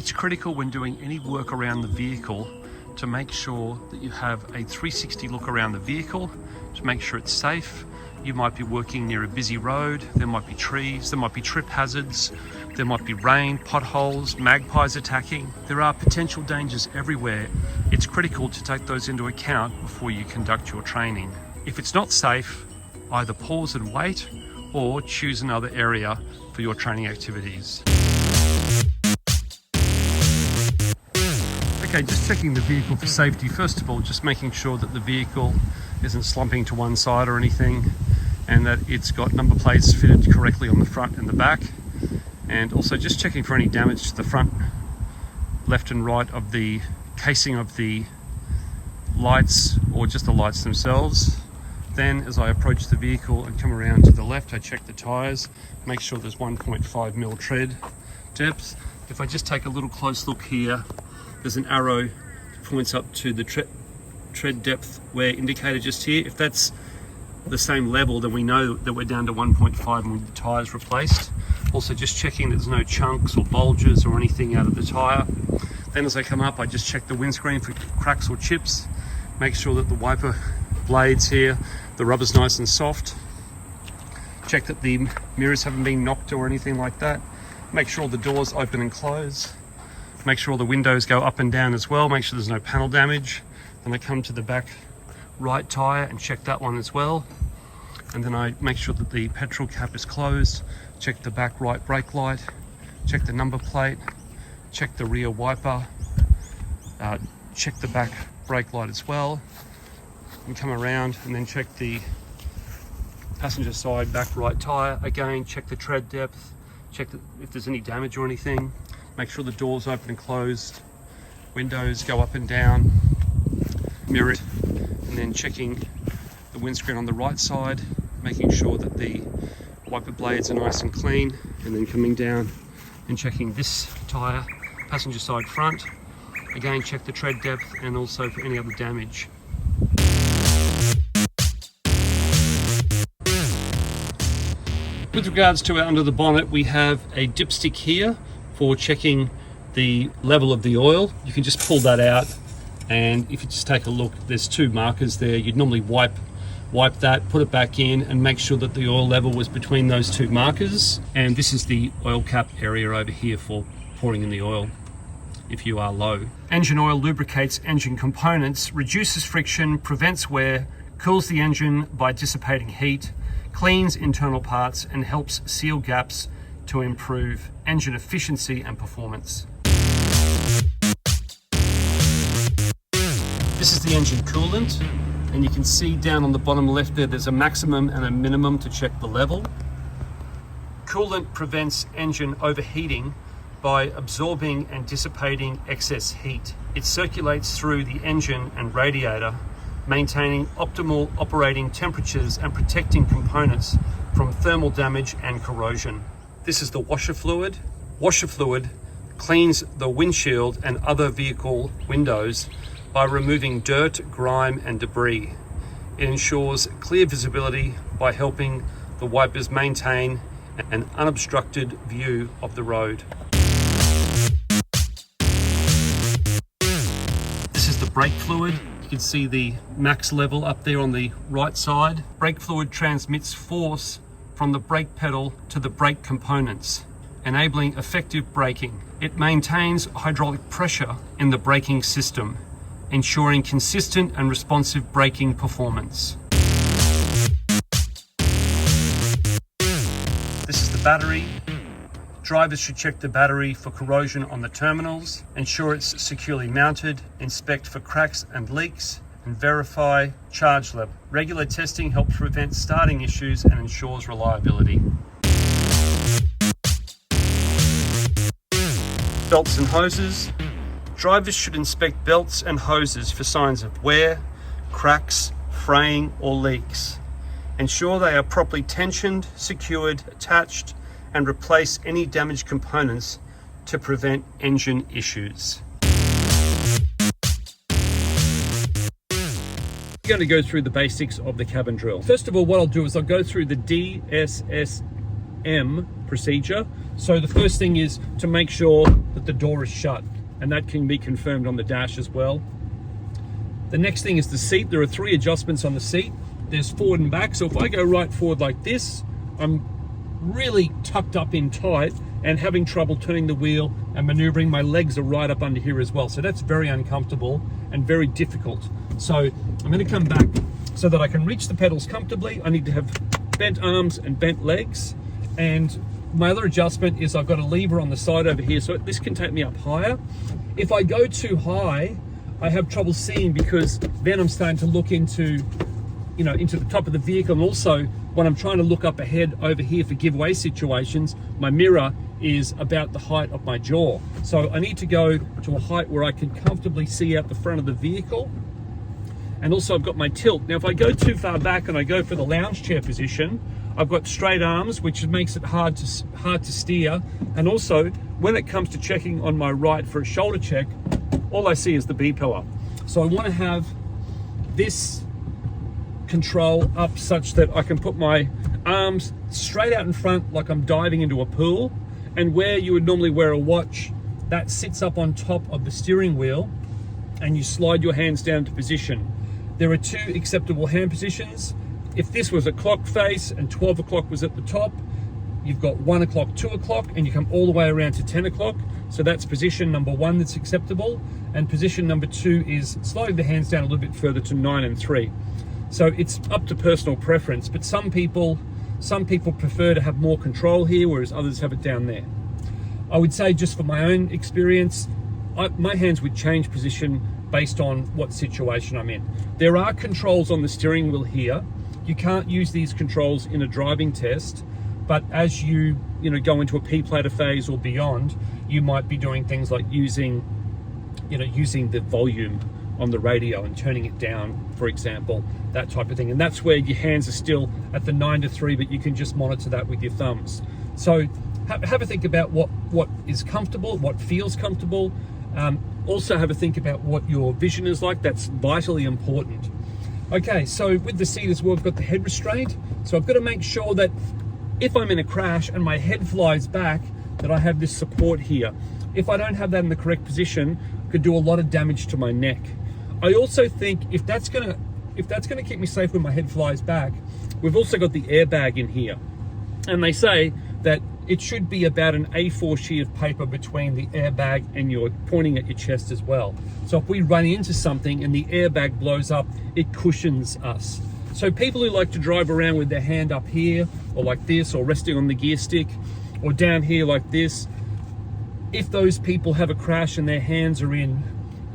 It's critical when doing any work around the vehicle to make sure that you have a 360 look around the vehicle to make sure it's safe. You might be working near a busy road, there might be trees, there might be trip hazards, there might be rain, potholes, magpies attacking. There are potential dangers everywhere. It's critical to take those into account before you conduct your training. If it's not safe, either pause and wait or choose another area for your training activities. Okay, just checking the vehicle for safety. First of all, just making sure that the vehicle isn't slumping to one side or anything, and that it's got number plates fitted correctly on the front and the back. And also just checking for any damage to the front, left and right of the casing of the lights or just the lights themselves. Then as I approach the vehicle and come around to the left, I check the tires, make sure there's 1.5mm tread depth. If I just take a little close look here, there's an arrow that points up to the tread depth where indicated just here. If that's the same level, then we know that we're down to 1.5 and with the tires replaced. Also just checking that there's no chunks or bulges or anything out of the tire. Then as I come up, I just check the windscreen for cracks or chips, make sure that the wiper blades here, the rubber's nice and soft. Check that the mirrors haven't been knocked or anything like that. Make sure the doors open and close. Make sure all the windows go up and down as well. Make sure there's no panel damage. Then I come to the back right tire and check that one as well. And then I make sure that the petrol cap is closed. Check the back right brake light. Check the number plate. Check the rear wiper. Check the back brake light as well. And come around and then check the passenger side back right tire. Again, check the tread depth. Check if there's any damage or anything. Make sure the doors open and closed, windows go up and down, mirror it, and then checking the windscreen on the right side, making sure that the wiper blades are nice and clean, and then coming down and checking this tyre, passenger side front. Again, check the tread depth and also for any other damage. With regards to our under the bonnet, we have a dipstick here for checking the level of the oil. You can just pull that out, and if you just take a look, there's two markers there. You'd normally wipe that, put it back in, and make sure that the oil level was between those two markers. And this is the oil cap area over here for pouring in the oil if you are low. Engine oil lubricates engine components, reduces friction, prevents wear, cools the engine by dissipating heat, cleans internal parts, and helps seal gaps to improve engine efficiency and performance. This is the engine coolant, and you can see down on the bottom left there's a maximum and a minimum to check the level. Coolant prevents engine overheating by absorbing and dissipating excess heat. It circulates through the engine and radiator, maintaining optimal operating temperatures and protecting components from thermal damage and corrosion. This is the washer fluid. Washer fluid cleans the windshield and other vehicle windows by removing dirt, grime, and debris. It ensures clear visibility by helping the wipers maintain an unobstructed view of the road. This is the brake fluid. You can see the max level up there on the right side. Brake fluid transmits force from the brake pedal to the brake components, enabling effective braking. It maintains hydraulic pressure in the braking system, ensuring consistent and responsive braking performance. This is the battery. Drivers should check the battery for corrosion on the terminals, ensure it's securely mounted, inspect for cracks and leaks, and verify charge level. Regular testing helps prevent starting issues and ensures reliability. Belts and hoses. Drivers should inspect belts and hoses for signs of wear, cracks, fraying, or leaks. Ensure they are properly tensioned, secured, attached, and replace any damaged components to prevent engine issues. I'm going to go through the basics of the cabin drill. First of all, what I'll do is I'll go through the DSSM procedure. So the first thing is to make sure that the door is shut, and that can be confirmed on the dash as well. The next thing is the seat. There are 3 adjustments on the seat. There's forward and back. So if I go right forward like this, I'm really tucked up in tight and having trouble turning the wheel and maneuvering. My legs are right up under here as well. So that's very uncomfortable and very difficult. So I'm going to come back so that I can reach the pedals comfortably. I need to have bent arms and bent legs. And my other adjustment is I've got a lever on the side over here, so this can take me up higher. If I go too high, I have trouble seeing, because then I'm starting to look into the top of the vehicle. And also when I'm trying to look up ahead over here for giveaway situations, my mirror is about the height of my jaw. So I need to go to a height where I can comfortably see out the front of the vehicle. And also I've got my tilt. Now, if I go too far back and I go for the lounge chair position, I've got straight arms, which makes it hard to steer. And also, when it comes to checking on my right for a shoulder check, all I see is the B-pillar. So I want to have this control up such that I can put my arms straight out in front like I'm diving into a pool. And where you would normally wear a watch, that sits up on top of the steering wheel, and you slide your hands down to position. There are 2 acceptable hand positions. If this was a clock face and 12 o'clock was at the top, you've got 1 o'clock, 2 o'clock, and you come all the way around to 10 o'clock. So that's position number 1 that's acceptable. And position number 2 is sliding the hands down a little bit further to 9 and 3. So it's up to personal preference, but some people prefer to have more control here, whereas others have it down there. I would say, just for my own experience, my hands would change position based on what situation I'm in. There are controls on the steering wheel here. You can't use these controls in a driving test, but as you go into a P-plater phase or beyond, you might be doing things like using the volume on the radio and turning it down, for example, that type of thing. And that's where your hands are still at the 9 to 3, but you can just monitor that with your thumbs. So have a think about what is comfortable, what feels comfortable. Also have a think about what your vision is like. That's vitally important. Okay, so with the seat as well, I've got the head restraint. So I've got to make sure that if I'm in a crash and my head flies back, that I have this support here. If I don't have that in the correct position, it could do a lot of damage to my neck. I also think if that's gonna keep me safe when my head flies back, we've also got the airbag in here. And they say that it should be about an A4 sheet of paper between the airbag and you're pointing at your chest as well. So if we run into something and the airbag blows up, it cushions us. So people who like to drive around with their hand up here, or like this, or resting on the gear stick, or down here like this, if those people have a crash and their hands are in,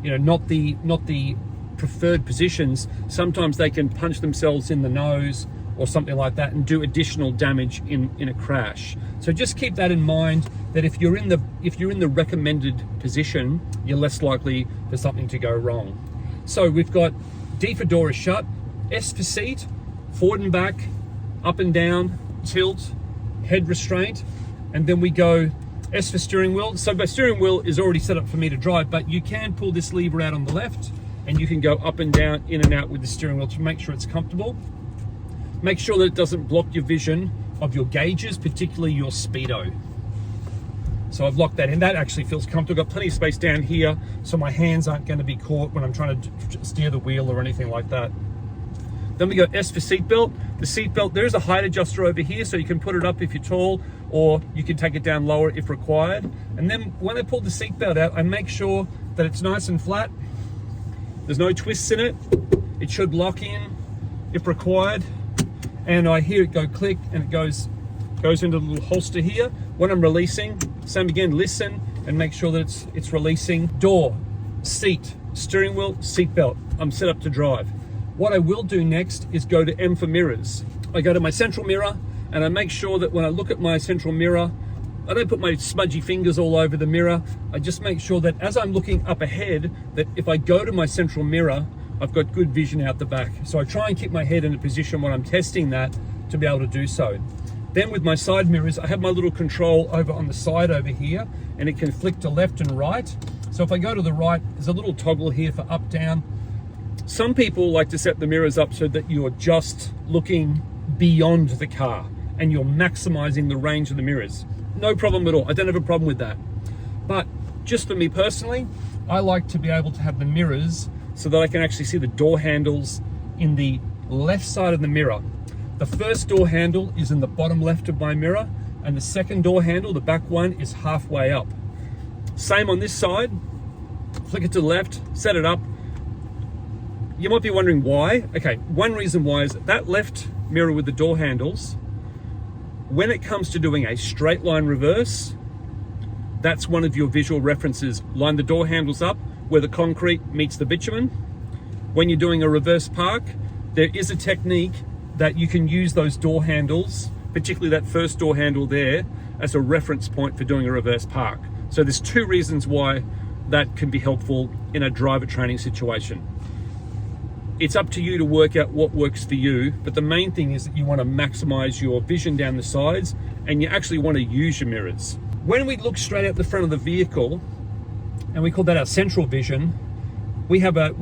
not the preferred positions, sometimes they can punch themselves in the nose or something like that and do additional damage in a crash. So just keep that in mind, that if you're in the recommended position, you're less likely for something to go wrong. So we've got D for door is shut, S for seat, forward and back, up and down, tilt, head restraint, and then we go S for steering wheel. So my steering wheel is already set up for me to drive, but you can pull this lever out on the left and you can go up and down, in and out with the steering wheel to make sure it's comfortable. Make sure that it doesn't block your vision of your gauges, particularly your speedo. So I've locked that in. That actually feels comfortable. I've got plenty of space down here, so my hands aren't going to be caught when I'm trying to steer the wheel or anything like that. Then we go S for seatbelt. The seatbelt, there is a height adjuster over here, so you can put it up if you're tall, or you can take it down lower if required. And then when I pull the seatbelt out, I make sure that it's nice and flat. There's no twists in it. It should lock in if required. And I hear it go click, and it goes into the little holster here. When I'm releasing, same again, listen and make sure that it's releasing. Door, seat, steering wheel, seat belt. I'm set up to drive. What I will do next is go to M for mirrors. I go to my central mirror and I make sure that when I look at my central mirror, I don't put my smudgy fingers all over the mirror. I just make sure that as I'm looking up ahead, that if I go to my central mirror, I've got good vision out the back. So I try and keep my head in a position when I'm testing that to be able to do so. Then with my side mirrors, I have my little control over on the side over here, and it can flick to left and right. So if I go to the right, there's a little toggle here for up, down. Some people like to set the mirrors up so that you're just looking beyond the car and you're maximizing the range of the mirrors. No problem at all. I don't have a problem with that. But just for me personally, I like to be able to have the mirrors so that I can actually see the door handles in the left side of the mirror. The first door handle is in the bottom left of my mirror, and the second door handle, the back one, is halfway up. Same on this side. Flick it to the left, set it up. You might be wondering why. Okay, one reason why is that left mirror with the door handles, when it comes to doing a straight line reverse, that's one of your visual references. Line the door handles up where the concrete meets the bitumen. When you're doing a reverse park, there is a technique that you can use those door handles, particularly that first door handle there, as a reference point for doing a reverse park. So there's two reasons why that can be helpful in a driver training situation. It's up to you to work out what works for you, but the main thing is that you want to maximize your vision down the sides, and you actually want to use your mirrors. When we look straight out the front of the vehicle, and we call that our central vision, we have a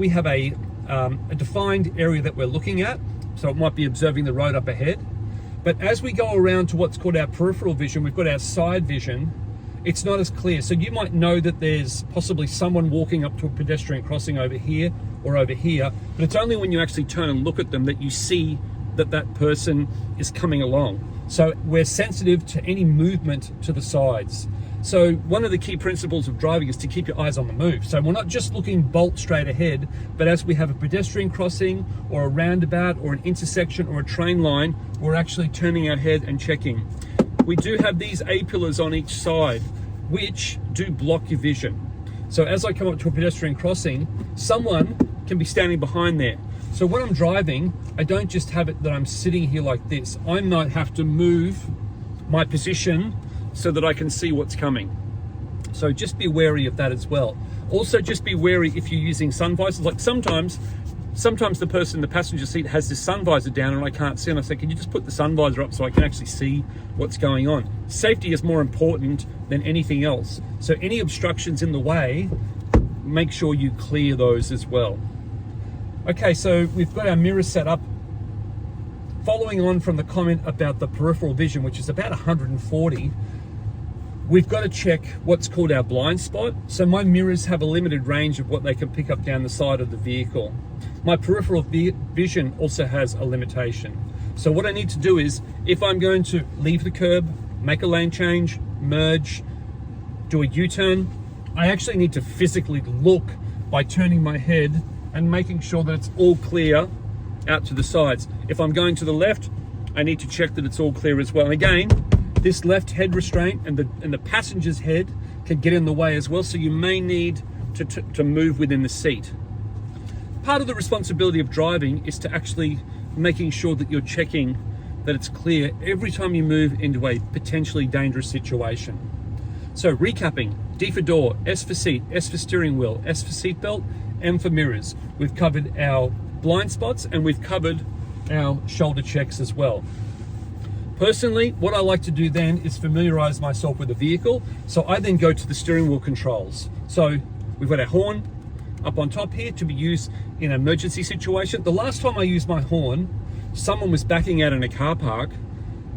defined area that we're looking at. So it might be observing the road up ahead. But as we go around to what's called our peripheral vision, we've got our side vision. It's not as clear. So you might know that there's possibly someone walking up to a pedestrian crossing over here or over here, but it's only when you actually turn and look at them that you see that that person is coming along. So we're sensitive to any movement to the sides. So one of the key principles of driving is to keep your eyes on the move. So we're not just looking bolt straight ahead, but as we have a pedestrian crossing or a roundabout or an intersection or a train line, we're actually turning our head and checking. We do have these A-pillars on each side, which do block your vision. So as I come up to a pedestrian crossing, someone can be standing behind there. So when I'm driving, I don't just have it that I'm sitting here like this. I might have to move my position so that I can see what's coming. So just be wary of that as well. Also just be wary if you're using sun visors. Like sometimes the person in the passenger seat has this sun visor down and I can't see, and I say, can you just put the sun visor up so I can actually see what's going on? Safety is more important than anything else. So any obstructions in the way, make sure you clear those as well. Okay, so we've got our mirrors set up. Following on from the comment about the peripheral vision, which is about 140, we've got to check what's called our blind spot. So my mirrors have a limited range of what they can pick up down the side of the vehicle. My peripheral vision also has a limitation. So what I need to do is, if I'm going to leave the curb, make a lane change, merge, do a U-turn, I actually need to physically look by turning my head and making sure that it's all clear out to the sides. If I'm going to the left, I need to check that it's all clear as well. And again, this left head restraint and the passenger's head can get in the way as well, so you may need to move within the seat. Part of the responsibility of driving is to actually making sure that you're checking that it's clear every time you move into a potentially dangerous situation. So recapping, D for door, S for seat, S for steering wheel, S for seatbelt, M for mirrors. We've covered our blind spots and we've covered our shoulder checks as well. Personally, what I like to do then is familiarize myself with the vehicle. So I then go to the steering wheel controls. So we've got our horn up on top here to be used in an emergency situation. The last time I used my horn, someone was backing out in a car park,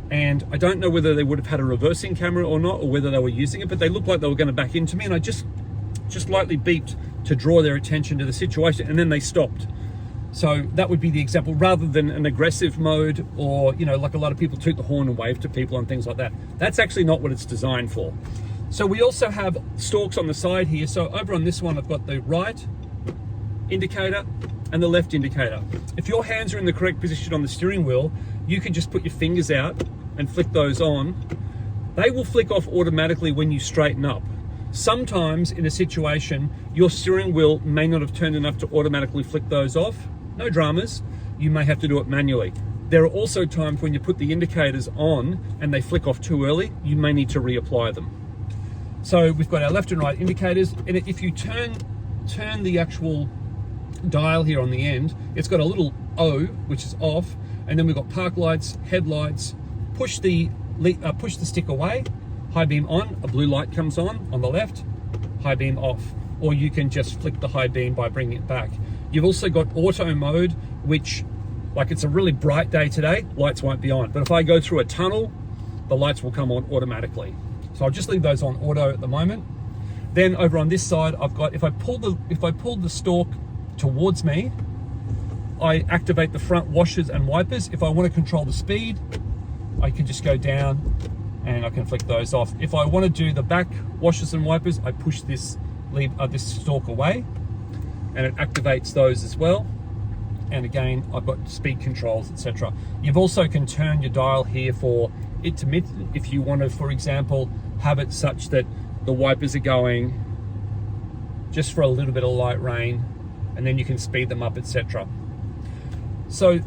and I don't know whether they would have had a reversing camera or not, or whether they were using it, but they looked like they were going to back into me, and I just lightly beeped to draw their attention to the situation, and then they stopped. So that would be the example, rather than an aggressive mode, or, you know, like a lot of people toot the horn and wave to people and things like that. That's actually not what it's designed for. So we also have stalks on the side here. So over on this one, I've got the right indicator and the left indicator. If your hands are in the correct position on the steering wheel, you can just put your fingers out and flick those on. They will flick off automatically when you straighten up. Sometimes in a situation, your steering wheel may not have turned enough to automatically flick those off. No dramas, you may have to do it manually. There are also times when you put the indicators on and they flick off too early, you may need to reapply them. So we've got our left and right indicators, and if you turn the actual dial here on the end, it's got a little O, which is off, and then we've got park lights, headlights. Push the stick away, high beam on, a blue light comes on the left, high beam off. Or you can just flick the high beam by bringing it back. You've also got auto mode, which Like it's a really bright day today, lights won't be on. But if I go through a tunnel, the lights will come on automatically. So I'll just leave those on auto at the moment. Then over on this side, I've got, if I pull the stalk towards me, I activate the front washers and wipers. If I want to control the speed, I can just go down and I can flick those off. If I want to do the back washers and wipers, I push this stalk away and it activates those as well. And again, I've got speed controls, etc. You've also can turn your dial here for intermittent if you want to, for example, have it such that the wipers are going just for a little bit of light rain, and then you can speed them up, etc. So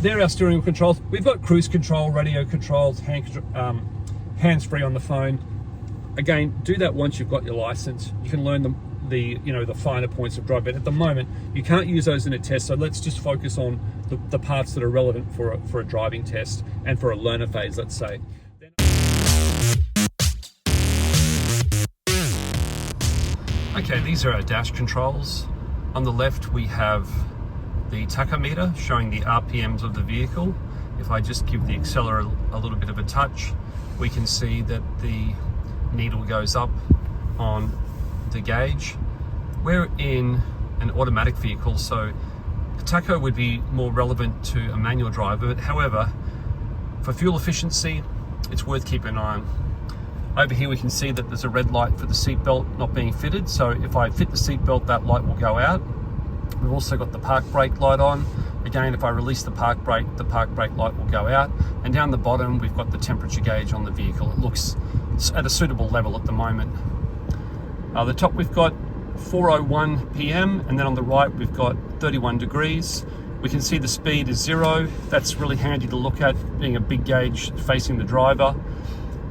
there are our steering wheel controls. We've got cruise control, radio controls, hands-free on the phone. Again, do that once you've got your license. You can learn the finer points of drive, but at the moment you can't use those in a test. So let's just focus on the parts that are relevant for a driving test and for a learner phase, let's say. Okay, these are our dash controls. On the left we have the tachometer showing the RPMs of the vehicle. If I just give the accelerator a little bit of a touch, we can see that the needle goes up on the gauge. We're in an automatic vehicle, so the tacho would be more relevant to a manual driver. However, for fuel efficiency, it's worth keeping an eye on. Over here we can see that there's a red light for the seatbelt not being fitted, so if I fit the seatbelt, that light will go out. We've also got the park brake light on. Again, if I release the park brake light will go out. And down the bottom, we've got the temperature gauge on the vehicle. It looks at a suitable level at the moment. The top we've got 4:01 p.m. and then on the right we've got 31 degrees. We can see the speed is 0. That's really handy to look at, being a big gauge facing the driver.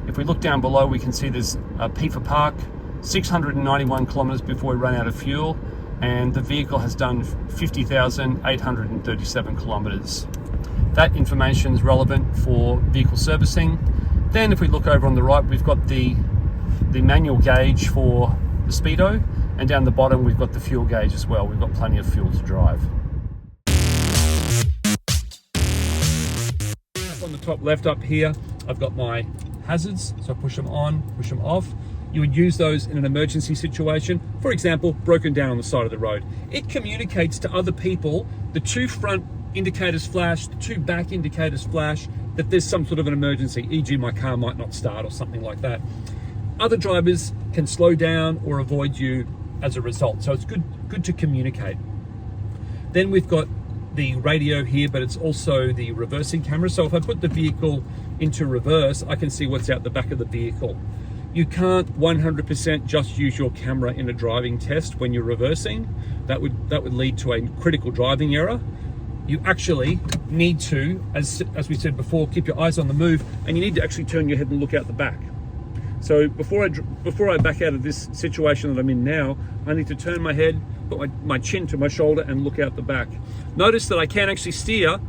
If we look down below, we can see there's a P for park, 691 kilometers before we run out of fuel, and the vehicle has done 50,837 kilometers. That information is relevant for vehicle servicing. Then if we look over on the right, we've got the manual gauge for the speedo, and down the bottom we've got the fuel gauge as well. We've got plenty of fuel to drive. On the top left up here, I've got my hazards, so push them on, push them off. You would use those in an emergency situation. For example, broken down on the side of the road. It communicates to other people, the 2 front indicators flash, the 2 back indicators flash, that there's some sort of an emergency, e.g. my car might not start or something like that. Other drivers can slow down or avoid you as a result. So it's good to communicate. Then we've got the radio here, but it's also the reversing camera. So if I put the vehicle into reverse, I can see what's out the back of the vehicle. You can't 100% just use your camera in a driving test when you're reversing. That would lead to a critical driving error. You actually need to, as we said before, keep your eyes on the move, and you need to actually turn your head and look out the back. So before I back out of this situation that I'm in now, I need to turn my head, put my chin to my shoulder and look out the back. Notice that I can actually steer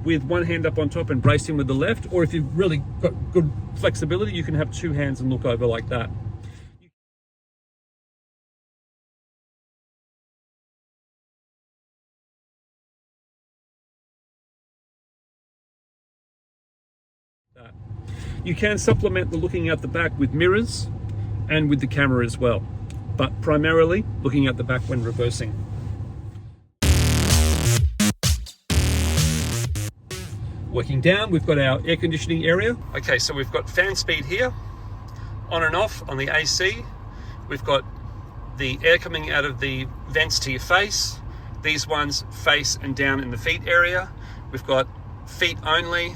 with one hand up on top and bracing with the left, or if you've really got good flexibility, you can have 2 hands and look over like that. You can supplement the looking out the back with mirrors and with the camera as well, but primarily looking out the back when reversing. Working down, we've got our air conditioning area. Okay, so we've got fan speed here, on and off on the AC. We've got the air coming out of the vents to your face. These ones face and down in the feet area. We've got feet only.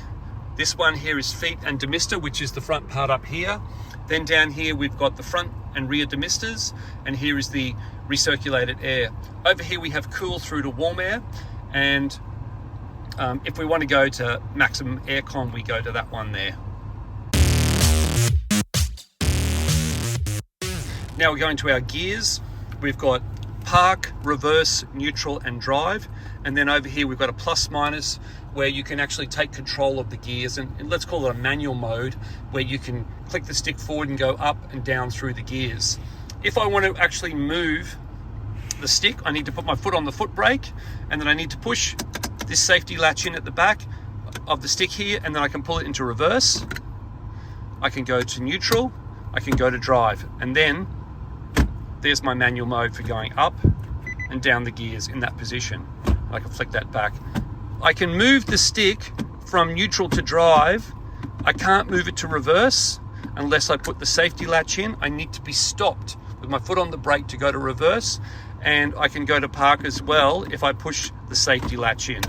This one here is feet and demister, which is the front part up here. Then down here we've got the front and rear demisters, and here is the recirculated air. Over here we have cool through to warm air, and if we want to go to maximum aircon, we go to that one there. Now we're going to our gears. We've got park, reverse, neutral and drive, and then over here we've got a plus minus where you can actually take control of the gears, and let's call it a manual mode where you can click the stick forward and go up and down through the gears. If I want to actually move the stick, I need to put my foot on the foot brake, and then I need to push this safety latch in at the back of the stick here, and then I can pull it into reverse. I can go to neutral, I can go to drive, and then there's my manual mode for going up and down the gears in that position. I can flick that back. I can move the stick from neutral to drive. I can't move it to reverse unless I put the safety latch in. I need to be stopped with my foot on the brake to go to reverse, and I can go to park as well if I push the safety latch in.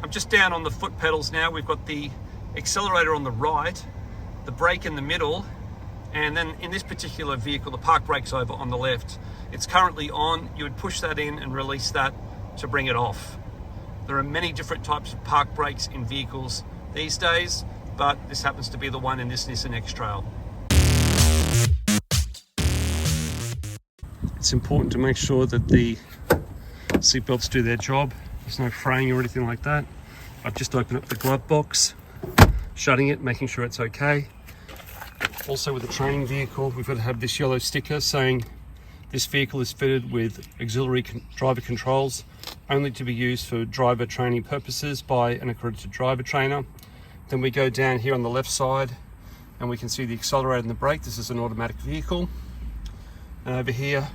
I'm just down on the foot pedals now. We've got the accelerator on the right, the brake in the middle, and then in this particular vehicle, the park brake's over on the left. It's currently on. You would push that in and release that to bring it off. There are many different types of park brakes in vehicles these days, but this happens to be the one in this Nissan X-Trail. It's important to make sure that the seatbelts do their job. There's no fraying or anything like that. I've just opened up the glove box, shutting it, making sure it's okay. Also with a training vehicle, we've got to have this yellow sticker saying this vehicle is fitted with auxiliary driver controls, only to be used for driver training purposes by an accredited driver trainer. Then we go down here on the left side and we can see the accelerator and the brake. This is an automatic vehicle. And over here,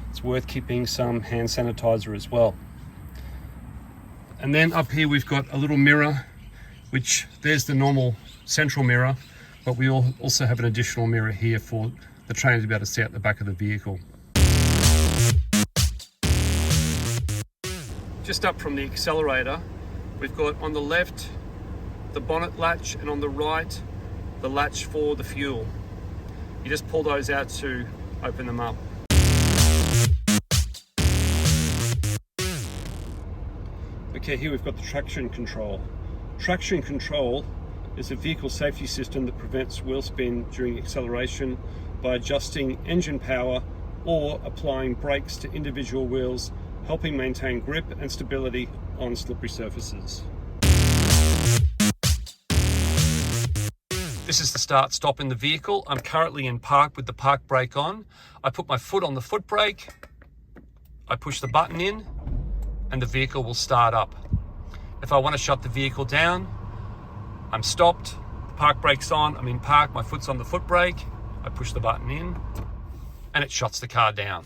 it's worth keeping some hand sanitizer as well. And then up here we've got a little mirror, which there's the normal central mirror, but we also have an additional mirror here for the trainer to be able to see out the back of the vehicle. Just up from the accelerator, we've got on the left the bonnet latch, and on the right the latch for the fuel. You just pull those out to open them up. Okay, here we've got the traction control. Traction control is a vehicle safety system that prevents wheel spin during acceleration by adjusting engine power or applying brakes to individual wheels, helping maintain grip and stability on slippery surfaces. This is the start stop in the vehicle. I'm currently in park with the park brake on. I put my foot on the foot brake, I push the button in, and the vehicle will start up. If I want to shut the vehicle down, I'm stopped, the park brake's on, I'm in park, my foot's on the foot brake, I push the button in, and it shuts the car down.